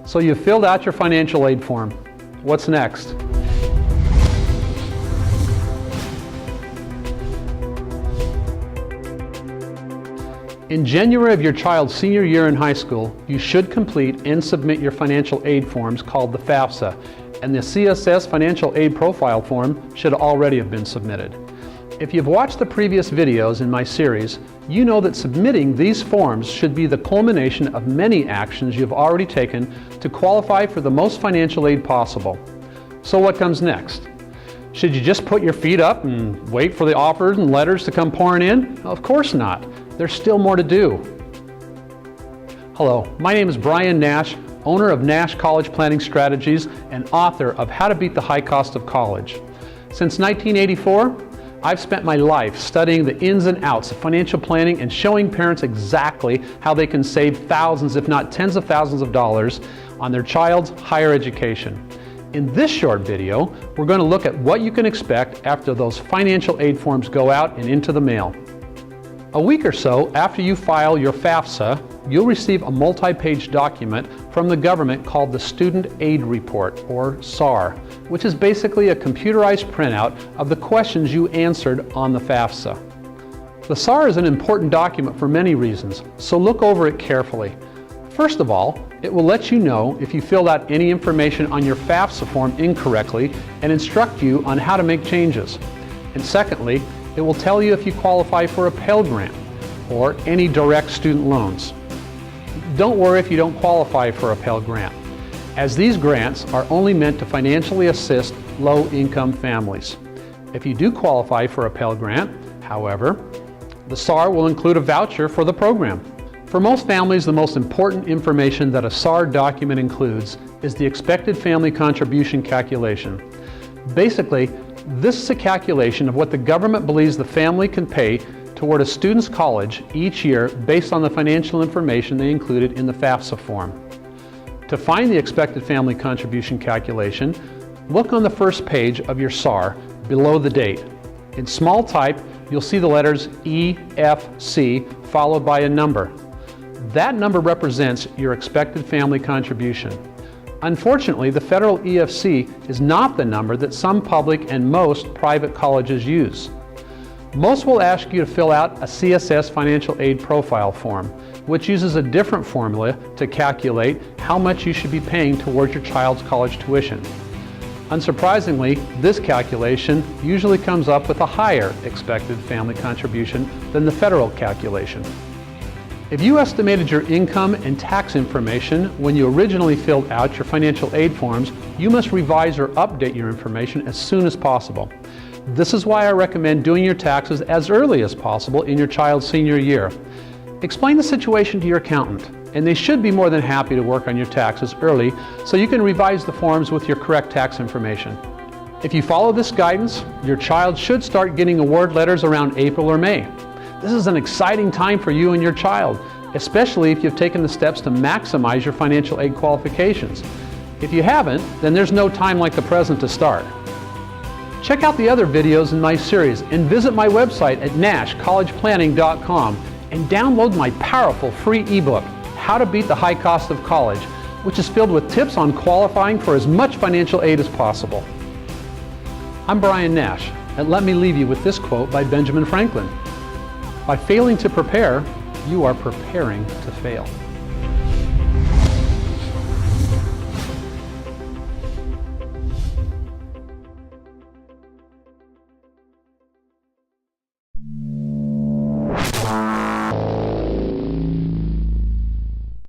So you've filled out your financial aid form. What's next? In January of your child's senior year in high school, you should complete and submit your financial aid forms called the FAFSA, and the CSS Financial Aid Profile form should already have been submitted. If you've watched the previous videos in my series, you know that submitting these forms should be the culmination of many actions you've already taken to qualify for the most financial aid possible. So what comes next? Should you just put your feet up and wait for the offers and letters to come pouring in? Of course not. There's still more to do. Hello, my name is Brian Nash, owner of Nash College Planning Strategies and author of How to Beat the High Cost of College. Since 1984, I've spent my life studying the ins and outs of financial planning and showing parents exactly how they can save thousands, if not tens of thousands of dollars on their child's higher education. In this short video, we're going to look at what you can expect after those financial aid forms go out and into the mail. A week or so after you file your FAFSA, you'll receive a multi-page document from the government called the Student Aid Report, or SAR, which is basically a computerized printout of the questions you answered on the FAFSA. The SAR is an important document for many reasons, so look over it carefully. First of all, it will let you know if you filled out any information on your FAFSA form incorrectly and instruct you on how to make changes. And secondly, it will tell you if you qualify for a Pell Grant or any direct student loans. Don't worry if you don't qualify for a Pell Grant, as these grants are only meant to financially assist low-income families. If you do qualify for a Pell Grant, however, the SAR will include a voucher for the program. For most families, the most important information that a SAR document includes is the expected family contribution calculation. Basically, this is a calculation of what the government believes the family can pay toward a student's college each year based on the financial information they included in the FAFSA form. To find the expected family contribution calculation, look on the first page of your SAR below the date. In small type, you'll see the letters E, F, C followed by a number. That number represents your expected family contribution. Unfortunately, the federal EFC is not the number that some public and most private colleges use. Most will ask you to fill out a CSS Financial Aid Profile form, which uses a different formula to calculate how much you should be paying towards your child's college tuition. Unsurprisingly, this calculation usually comes up with a higher expected family contribution than the federal calculation. If you estimated your income and tax information when you originally filled out your financial aid forms, you must revise or update your information as soon as possible. This is why I recommend doing your taxes as early as possible in your child's senior year. Explain the situation to your accountant, and they should be more than happy to work on your taxes early so you can revise the forms with your correct tax information. If you follow this guidance, your child should start getting award letters around April or May. This is an exciting time for you and your child, especially if you've taken the steps to maximize your financial aid qualifications. If you haven't, then there's no time like the present to start. Check out the other videos in my series and visit my website at nashcollegeplanning.com and download my powerful free ebook, How to Beat the High Cost of College, which is filled with tips on qualifying for as much financial aid as possible. I'm Brian Nash, and let me leave you with this quote by Benjamin Franklin. By failing to prepare, you are preparing to fail.